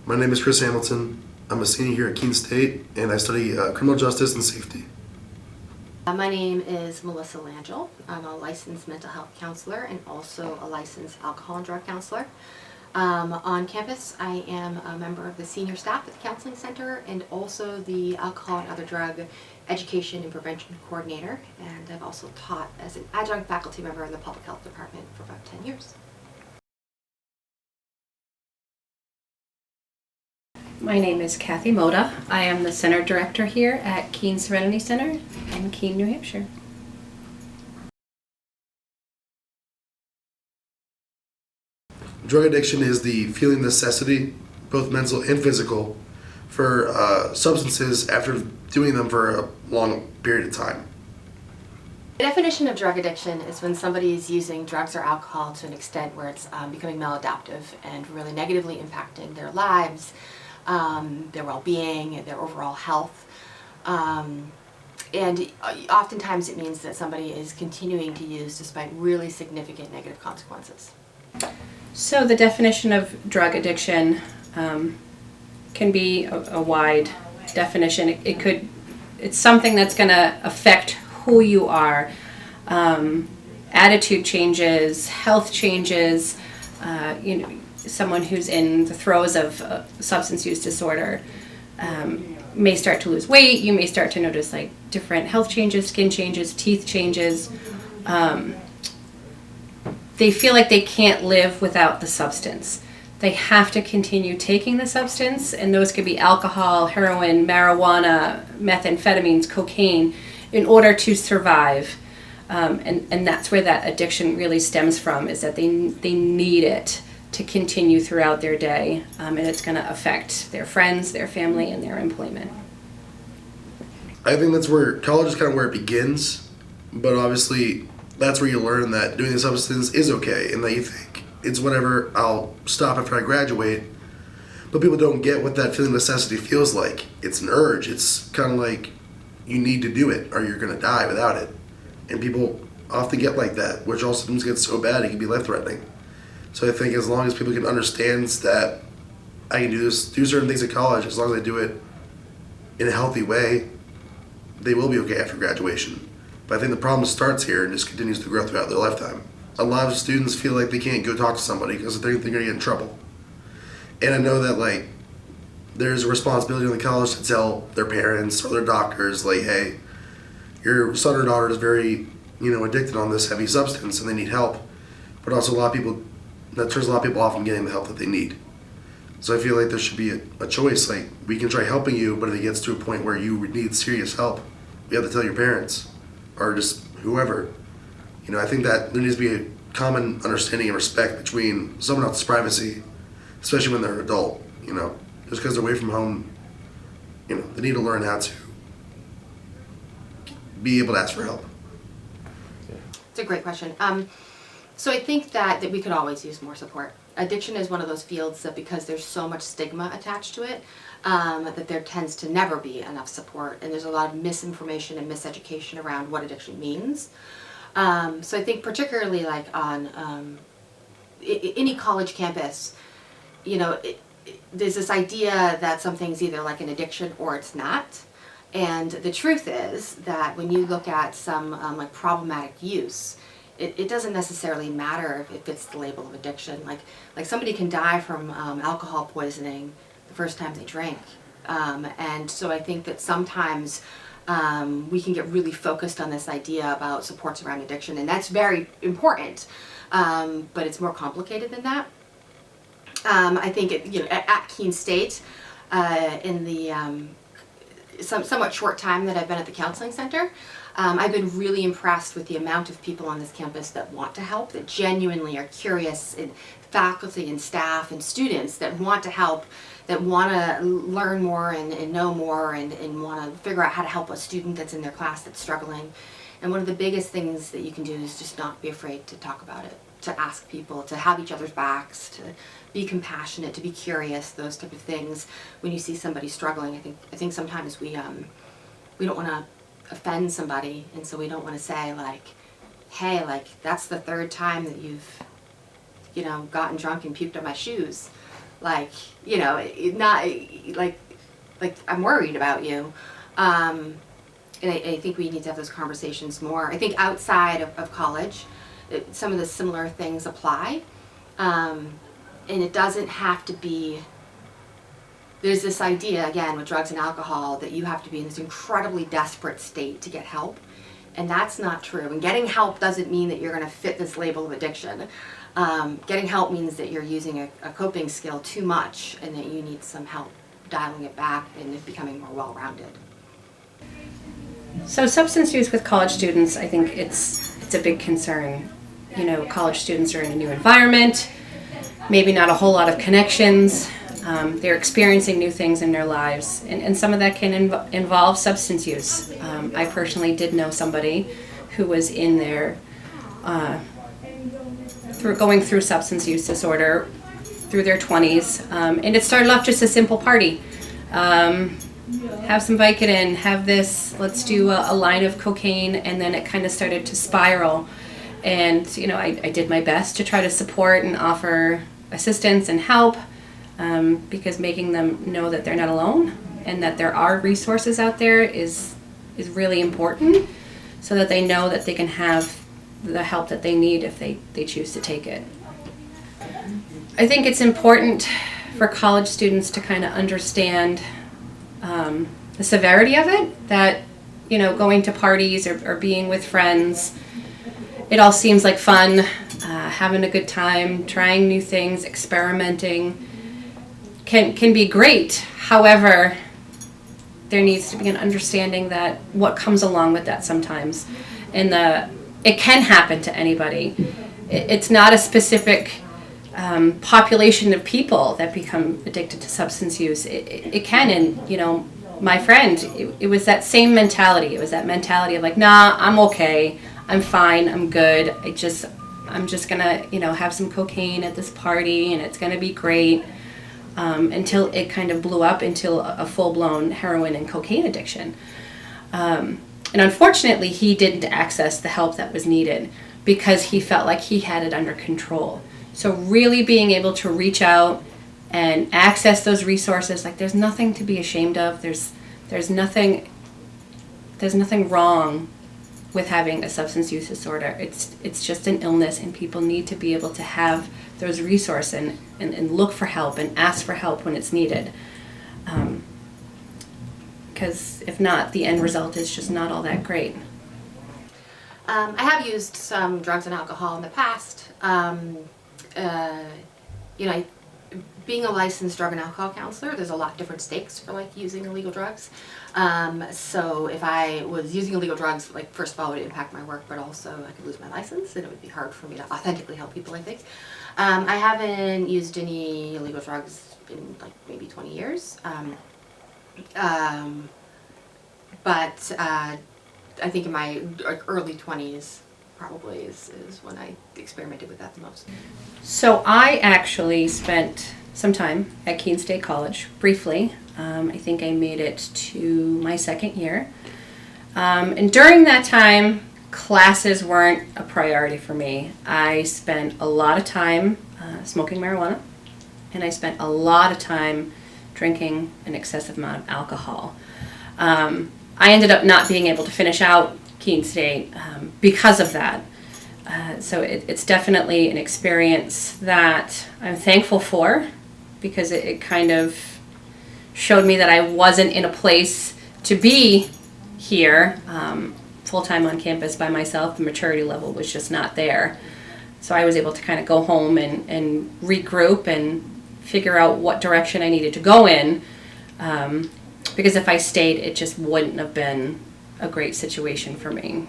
My name is Chris Hamilton. I'm a senior here at Keene State, and I study criminal justice and safety. My name is Melissa Langell. I'm a licensed mental health counselor and also a licensed alcohol and drug counselor. On campus, I am a member of the senior staff at the Counseling Center and also the Alcohol and Other Drug Education and Prevention Coordinator. And I've also taught as an adjunct faculty member in the Public Health Department for about 10 years. My name is Kathy Moda. I am the Center Director here at Keene Serenity Center in Keene, New Hampshire. Drug addiction is the feeling necessity, both mental and physical, for substances after doing them for a long period of time. The definition of drug addiction is when somebody is using drugs or alcohol to an extent where it's becoming maladaptive and really negatively impacting their lives, their well-being, their overall health. And oftentimes it means that somebody is continuing to use despite really significant negative consequences. So the definition of drug addiction can be a wide definition. It's something that's going to affect who you are. Attitude changes, health changes, someone who's in the throes of substance use disorder may start to lose weight. You may start to notice like different health changes, skin changes, teeth changes. They feel like they can't live without the substance. They have to continue taking the substance, and those could be alcohol, heroin, marijuana, methamphetamines, cocaine, in order to survive. And that's where that addiction really stems from, is that they need it to continue throughout their day, and it's going to affect their friends, their family, and their employment. I think that's where college is kind of where it begins, but obviously that's where you learn that doing the substance is okay, and that you think it's whatever, I'll stop after I graduate. But people don't get what that feeling of necessity feels like. It's an urge. It's kind of like you need to do it or you're going to die without it. And people often get like that, which also sometimes gets so bad it can be life-threatening. So I think as long as people can understand that I can do certain things at college, as long as I do it in a healthy way, they will be okay after graduation. But I think the problem starts here and just continues to grow throughout their lifetime. A lot of students feel like they can't go talk to somebody because they're going to get in trouble. And I know that there's a responsibility on the college to tell their parents or their doctors, hey, your son or daughter is very, addicted on this heavy substance and they need help. But also that turns a lot of people off from getting the help that they need. So I feel like there should be a choice. We can try helping you, but if it gets to a point where you need serious help, you have to tell your parents or just whoever. I think that there needs to be a common understanding and respect between someone else's privacy, especially when they're an adult. Just because they're away from home, they need to learn how to be able to ask for help. It's a great question. So I think that we could always use more support. Addiction is one of those fields that because there's so much stigma attached to it, that there tends to never be enough support, and there's a lot of misinformation and miseducation around what addiction means. So I think particularly on any college campus, there's this idea that something's either like an addiction or it's not. And the truth is that when you look at some problematic use, it doesn't necessarily matter if it fits the label of addiction. Like somebody can die from alcohol poisoning the first time they drink. And so I think that sometimes we can get really focused on this idea about supports around addiction, and that's very important, but it's more complicated than that. I think at Keene State, in the somewhat short time that I've been at the Counseling Center, I've been really impressed with the amount of people on this campus that want to help, that genuinely are curious, and faculty and staff and students that want to help, that want to learn more and know more and want to figure out how to help a student that's in their class that's struggling. And one of the biggest things that you can do is just not be afraid to talk about it, to ask people, to have each other's backs, to be compassionate, to be curious, those type of things. When you see somebody struggling, I think sometimes we don't want to offend somebody, and so we don't want to say hey, that's the third time that you've gotten drunk and puked on my shoes. like, you know, not like I'm worried about you. And I think we need to have those conversations more. I think outside of college, some of the similar things apply. And it doesn't have to be, there's this idea, again, with drugs and alcohol, that you have to be in this incredibly desperate state to get help. And that's not true. And getting help doesn't mean that you're going to fit this label of addiction. Getting help means that you're using a coping skill too much and that you need some help dialing it back and becoming more well-rounded. So substance use with college students, I think it's a big concern. You know, college students are in a new environment, maybe not a whole lot of connections. They're experiencing new things in their lives, and some of that can involve substance use. I personally did know somebody who was in their going through substance use disorder through their 20s, and it started off just a simple party. Have some Vicodin, have this, let's do a line of cocaine, and then it kind of started to spiral. And, you know, I did my best to try to support and offer assistance and help, because making them know that they're not alone and that there are resources out there is really important, so that they know that they can have the help that they need if they choose to take it. I think it's important for college students to kind of understand the severity of it, that, you know, going to parties or being with friends, it all seems like fun, having a good time, trying new things, experimenting can be great. However, there needs to be an understanding that what comes along with that sometimes, and it can happen to anybody. It's not a specific population of people that become addicted to substance use. It can, and, you know, my friend, it was that same mentality. It was that mentality of like, nah, I'm okay, I'm fine, I'm good. I'm just gonna, you know, have some cocaine at this party and it's gonna be great, until it kind of blew up into a full-blown heroin and cocaine addiction. And unfortunately, he didn't access the help that was needed because he felt like he had it under control. So really being able to reach out and access those resources, like, there's nothing to be ashamed of. There's nothing wrong with having a substance use disorder. It's just an illness, and people need to be able to have those resources and look for help and ask for help when it's needed. Because if not, the end result is just not all that great. I have used some drugs and alcohol in the past. You know, being a licensed drug and alcohol counselor, there's a lot of different stakes for like using illegal drugs. So if I was using illegal drugs, like, first of all, it would impact my work, but also I could lose my license and it would be hard for me to authentically help people, I think. I haven't used any illegal drugs in like maybe 20 years. But I think in my early 20s probably is when I experimented with that the most. So I actually spent some time at Keene State College, briefly. I think I made it to my second year. And during that time, classes weren't a priority for me. I spent a lot of time smoking marijuana, and I spent a lot of time drinking an excessive amount of alcohol. I ended up not being able to finish out Keene State because of that. So it's definitely an experience that I'm thankful for, because it kind of showed me that I wasn't in a place to be here full-time on campus by myself. The maturity level was just not there. So I was able to kind of go home and regroup and figure out what direction I needed to go in, because if I stayed, it just wouldn't have been a great situation for me.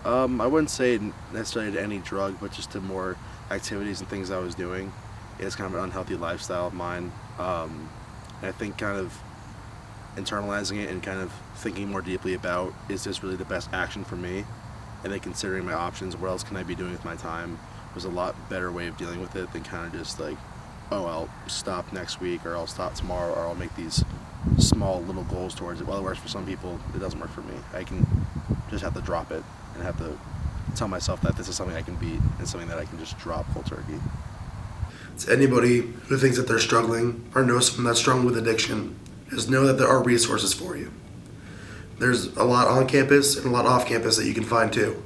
I wouldn't say necessarily to any drug, but just to more activities and things I was doing. It's kind of an unhealthy lifestyle of mine. And I think kind of internalizing it and kind of thinking more deeply about, is this really the best action for me? And then considering my options, what else can I be doing with my time, was a lot better way of dealing with it than kind of just like, oh, I'll stop next week, or I'll stop tomorrow, or I'll make these small little goals towards it. Well, it works for some people, it doesn't work for me. I can just have to drop it and have to tell myself that this is something I can beat and something that I can just drop full turkey. It's anybody who thinks that they're struggling or knows someone that's struggling with addiction, just know that there are resources for you. There's a lot on campus and a lot off campus that you can find too.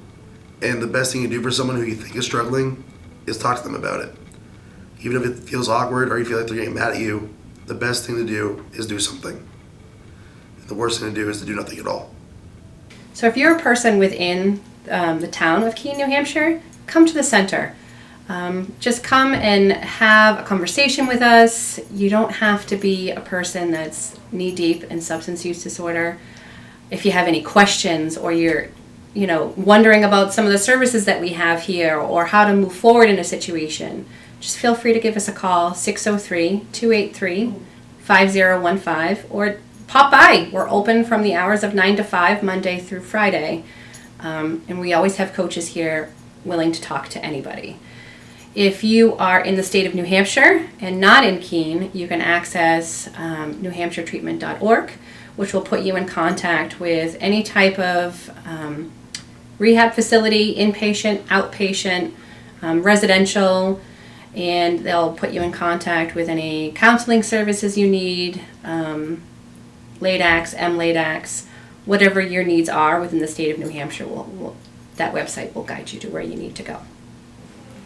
And the best thing you do for someone who you think is struggling is talk to them about it. Even if it feels awkward or you feel like they're getting mad at you, the best thing to do is do something. And the worst thing to do is to do nothing at all. So if you're a person within the town of Keene, New Hampshire, come to the center. Just come and have a conversation with us. You don't have to be a person that's knee-deep in substance use disorder. If you have any questions or you're wondering about some of the services that we have here or how to move forward in a situation, just feel free to give us a call, 603-283-5015, or pop by. We're open from the hours of 9 to 5, Monday through Friday. And we always have coaches here willing to talk to anybody. If you are in the state of New Hampshire and not in Keene, you can access newhampshiretreatment.org, which will put you in contact with any type of rehab facility, inpatient, outpatient, residential, and they'll put you in contact with any counseling services you need, LADAX, MLADAX, whatever your needs are within the state of New Hampshire. That website will guide you to where you need to go.